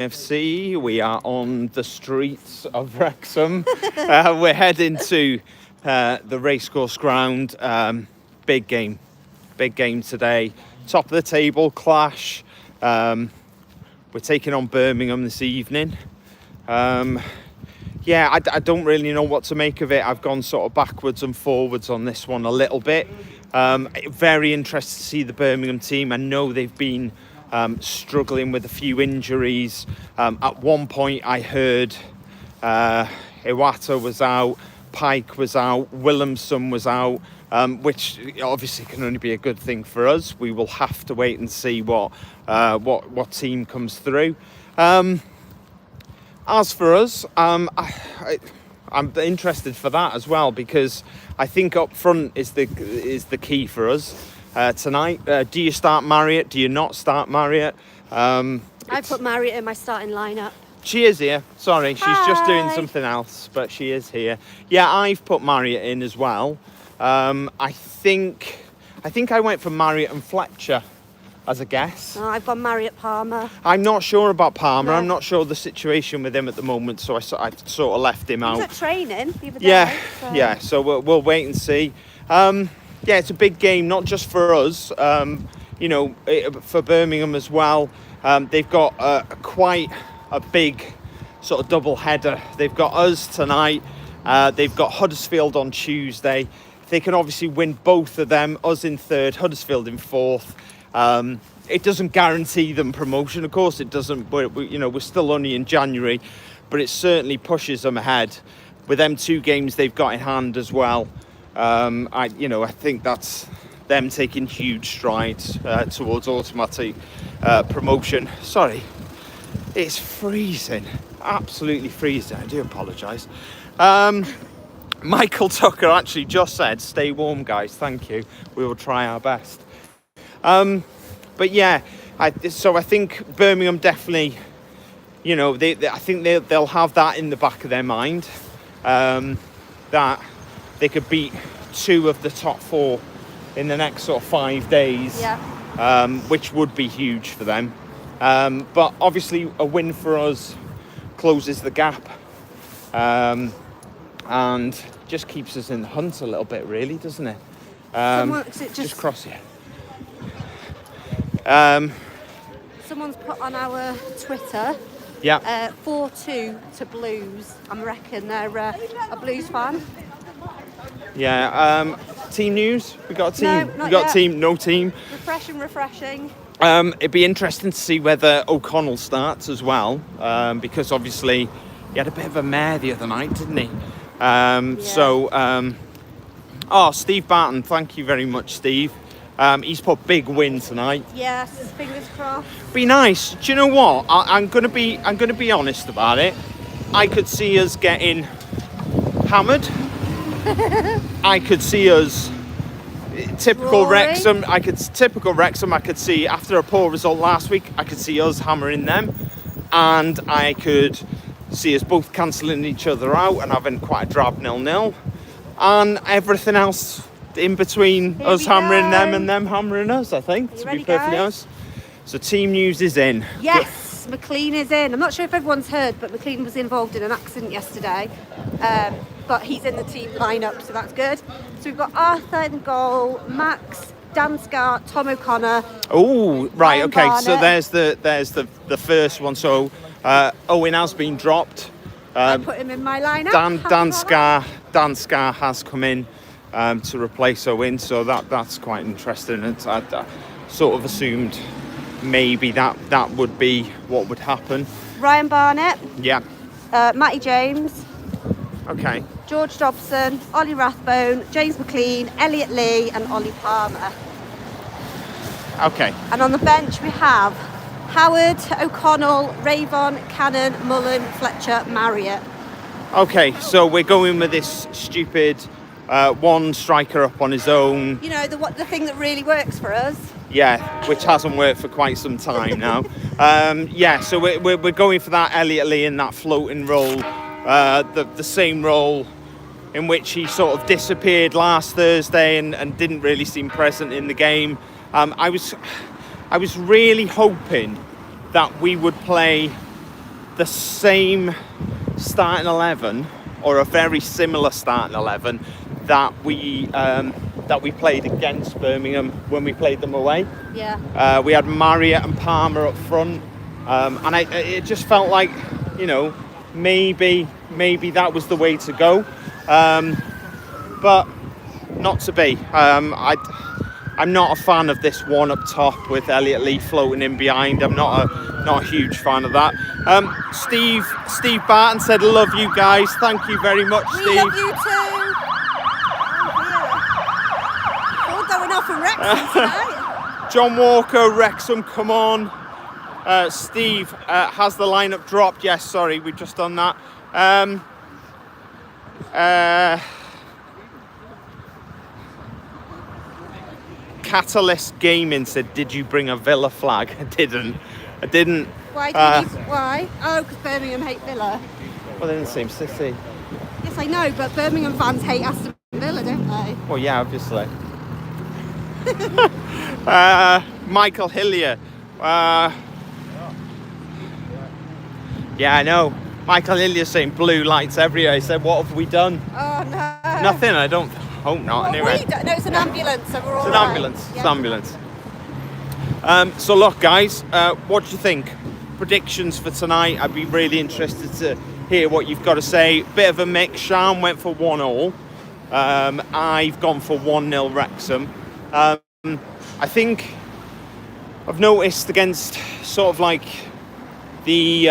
FC. We are on the streets of Wrexham. We're heading to the racecourse ground. Big game today. Top of the table clash. We're taking on Birmingham this evening. I don't really know what to make of it. I've gone sort of backwards and forwards on this one a little bit. Very interested to see the Birmingham team. I know they've been struggling with a few injuries. At one point I heard Iwata was out, Pike was out, Williamson was out, which obviously can only be a good thing for us. We will have to wait and see what team comes through. As for us, I'm interested for that as well, because I think up front is the key for us tonight. Do you start Marriott? Do you not start Marriott? I put Marriott in my starting lineup. She is here. Sorry, she's just doing Hi. something else, but she is here. Yeah, I've put Marriott in as well. I think I went for Marriott and Fletcher as a guess. Oh, I've gone Marriott Palmer. I'm not sure about Palmer. No. I'm not sure the situation with him at the moment, so I sort of left him He was out. at training the other day. Yeah. So we'll wait and see. It's a big game, not just for us. For Birmingham as well. They've got quite a big sort of double header. They've got us tonight. They've got Huddersfield on Tuesday. They can obviously win both of them. Us in third, Huddersfield in fourth. It doesn't guarantee them promotion, of course it doesn't. We're still only in January, but it certainly pushes them ahead. With them two games they've got in hand as well, I think that's them taking huge strides towards automatic promotion. Sorry, it's freezing, absolutely freezing. I do apologise. Michael Tucker actually just said, "Stay warm, guys. Thank you. We will try our best." I think Birmingham definitely, I think they'll have that in the back of their mind, that they could beat two of the top four in the next sort of 5 days, which would be huge for them. But obviously a win for us closes the gap, and just keeps us in the hunt a little bit, really, doesn't it? Just cross here. Someone's put on our Twitter 4-2 to Blues. I reckon they're a Blues fan. Team news. We got a team. No, not we got yet. a team. No team. Refreshing. It'd be interesting to see whether O'Connell starts as well, because obviously he had a bit of a mare the other night, didn't he? Steve Barton, thank you very much, Steve. He's put big win tonight. Yes, fingers crossed. Be nice. Do you know what? I'm gonna be honest about it. I could see us getting hammered. I could see us typical Roaring. Wrexham. I could see, after a poor result last week, I could see us hammering them, and I could see us both cancelling each other out and having quite a drab 0-0, and everything else in between, Here us we hammering go. them and them hammering us, I think, to ready, be perfectly guys? honest. So team news is in. Yes, McLean is in. I'm not sure if everyone's heard, but McLean was involved in an accident yesterday. But he's in the team lineup, so that's good. So we've got Arthur in goal, Max, Dan Scott, Tom O'Connor. Oh, right, Ryan okay. So Barnett. there's the first one. So Owen has been dropped. I put him in my lineup. Dan Scar has come in to replace Owen, so that's quite interesting. I sort of assumed maybe that would be what would happen. Ryan Barnett, Yeah. Matty James, Okay. George Dobson, Ollie Rathbone, James McLean, Elliot Lee and Ollie Palmer. Okay. And on the bench we have Howard, O'Connell, Ravon, Cannon, Mullen, Fletcher, Marriott. Okay. So we're going with this stupid one striker up on his own. You know, the thing that really works for us. Yeah, which hasn't worked for quite some time now. So we're going for that Elliot Lee in that floating role, the same role in which he sort of disappeared last Thursday and didn't really seem present in the game. I was really hoping that we would play the same starting 11 or a very similar starting 11 that we played against Birmingham when we played them away. Yeah. We had Marriott and Palmer up front, and it just felt like, you know, maybe that was the way to go, but not to be. I'm not a fan of this one up top with Elliot Lee floating in behind. I'm not a huge fan of that. Steve Barton said, "Love you guys." Thank you very much, Steve. We love you too. All going off in Wrexham tonight. John Walker, Wrexham, come on. Steve, has the lineup dropped? Yes, sorry, we've just done that. Catalyst Gaming said, "Did you bring a Villa flag?" I didn't. Why did you? Why? Oh, because Birmingham hate Villa. Well, they're in the same city. Yes, I know, but Birmingham fans hate Aston Villa, don't they? Well, yeah, obviously. Michael Hillier. Yeah, I know. Michael Hillier saying blue lights everywhere. He said, "What have we done?" Oh no. Nothing. I don't hope not. Well, anyway. no, it's an ambulance, so we're all It's an right. ambulance. Yeah. It's an ambulance. So look, guys, what do you think? Predictions for tonight? I'd be really interested to hear what you've got to say. Bit of a mix. Sean went for 1-1. I've gone for 1-0 Wrexham. I think I've noticed against sort of like the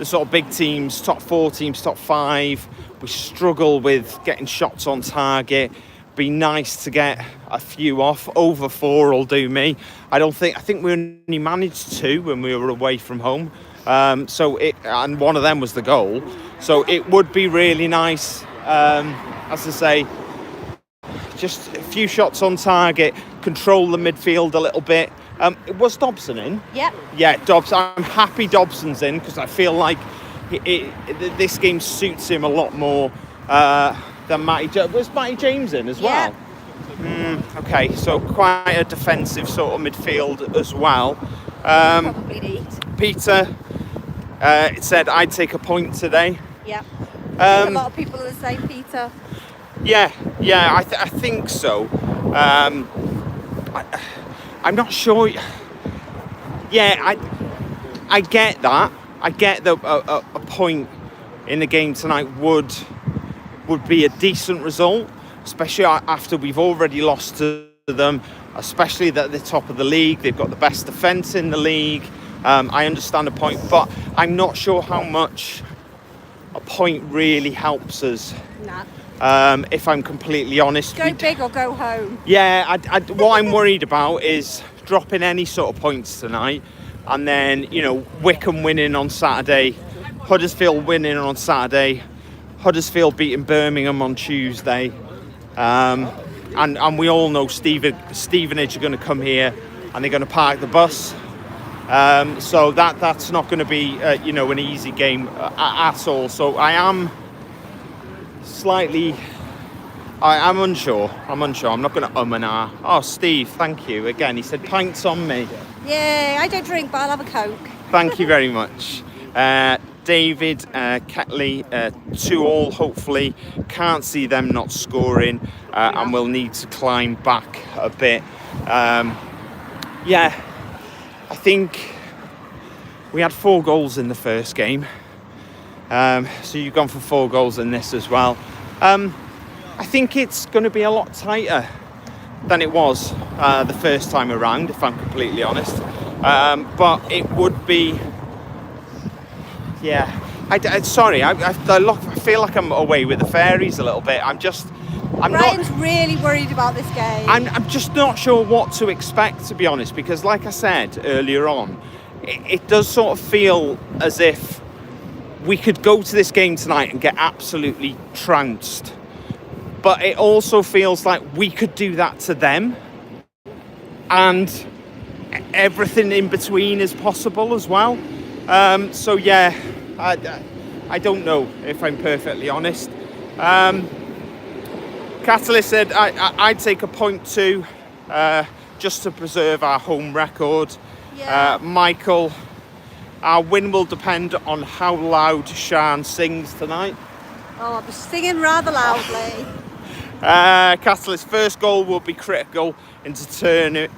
sort of big teams, top 4 teams, top 5, we struggle with getting shots on target. Be nice to get a few off. Over 4 will do me. I think we only managed 2 when we were away from home. And one of them was the goal. So it would be really nice, as I say, just a few shots on target, control the midfield a little bit. Was Dobson in? Yep. Yeah, Dobson. I'm happy Dobson's in because I feel like this game suits him a lot more than Matty. Was Matty James in as well? Yeah. Okay, so quite a defensive sort of midfield as well. Probably need. Peter, it said I'd take a point today. Yeah. A lot of people are the same, Peter. Yeah, I think so. I'm not sure. Yeah, I get that. I get that a point in the game tonight would be a decent result, especially after we've already lost to them, especially at the top of the league. They've got the best defence in the league. I understand a point, but I'm not sure how much a point really helps us. Nah. If I'm completely honest. Go big or go home. Yeah, what I'm worried about is dropping any sort of points tonight, and then, you know, Wickham winning on Saturday, Huddersfield winning on Saturday, Huddersfield beating Birmingham on Tuesday, and we all know Stevenage are going to come here and they're going to park the bus. So that's not going to be an easy game at all. So I'm unsure. I'm not going to and ah. Oh, Steve, thank you again. He said pints on me. Yeah, I don't drink, but I'll have a Coke. Thank you very much. David, Ketley, 2-2, hopefully. Can't see them not scoring, and we'll need to climb back a bit. Yeah, I think we had 4 goals in the first game. So you've gone for 4 goals in this as well. I think it's going to be a lot tighter than it was the first time around, if I'm completely honest. But it would be... Yeah, sorry, I feel like I'm away with the fairies a little bit. Brian's really worried about this game. I'm just not sure what to expect, to be honest, because like I said earlier on, it does sort of feel as if we could go to this game tonight and get absolutely trounced. But it also feels like we could do that to them. And everything in between is possible as well. So yeah, I don't know, if I'm perfectly honest. Catalyst said I'd take a point too, just to preserve our home record. Yeah. Michael, Our win will depend on how loud Sian sings tonight. Oh, I'll be singing rather loudly. Catalyst's first goal will be critical in determining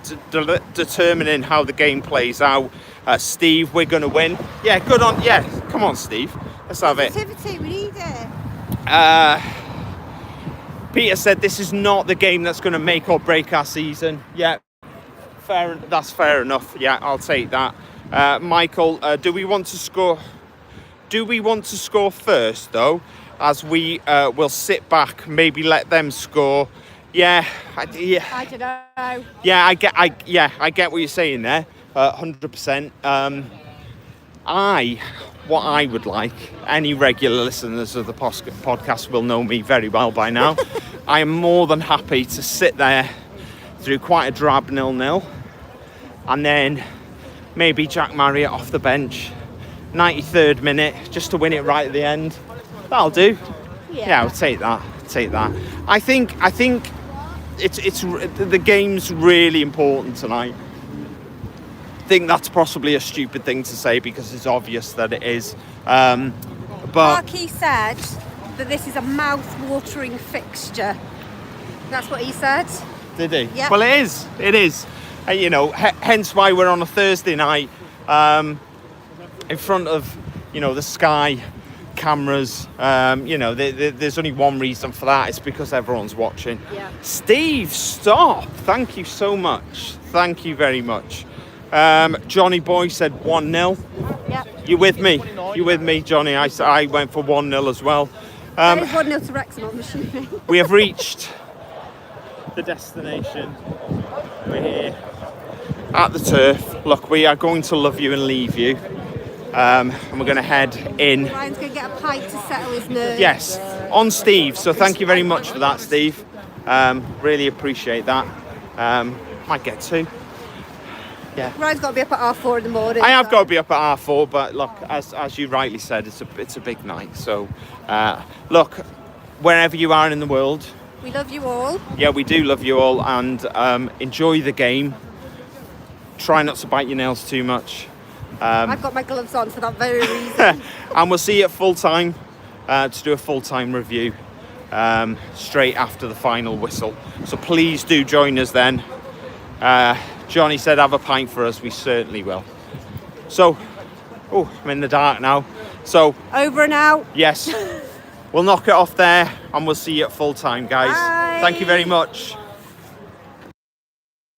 how the game plays out. Steve, we're going to win. Yeah, good on. Yeah, come on, Steve. Let's have it. Positivity, we need it. Peter said this is not the game that's going to make or break our season. Yeah, that's fair enough. Yeah, I'll take that. Michael, do we want to score? Do we want to score first, though? As we will sit back, maybe let them score. Yeah. I don't know. Yeah, I get what you're saying there. 100%. What I would like, any regular listeners of the podcast will know me very well by now. I am more than happy to sit there through quite a drab 0-0, and then maybe Jack Marriott off the bench, 93rd minute, just to win it right at the end. That'll do. Yeah, I'll take that. I think it's the game's really important tonight. I think that's possibly a stupid thing to say because it's obvious that it is. But Marky said that this is a mouth-watering fixture. That's what he said. Did he? Yep. Well, it is. It is. Hence why we're on a Thursday night in front of, the Sky cameras. There's only one reason for that. It's because everyone's watching. Yeah. Steve, stop. Thank you so much. Thank you very much. Johnny Boy said 1-0. Yeah. You with me? You with me, Johnny? I went for 1-0 as well. That is 1-0 to Wrexham, I'm assuming. We have reached the destination. We're here at the turf. Look, we are going to love you and leave you. And we're going to head in. Ryan's going to get a pint to settle his nerves. Yes, on Steve. So thank you very much for that, Steve. Really appreciate that. Might get two. Yeah. Ryan's got to be up at 4:30 in the morning. I have got to be up at 4:30, but look, as you rightly said, it's a big night. So, look, wherever you are in the world, we love you all. Yeah, we do love you all, and enjoy the game. Try not to bite your nails too much. I've got my gloves on for that very reason. And we'll see you at full time to do a full time review straight after the final whistle. So please do join us then. Johnny said have a pint for us. We certainly will. So, I'm in the dark now. So over and out. Yes, we'll knock it off there, and we'll see you at full time, guys. Bye. Thank you very much.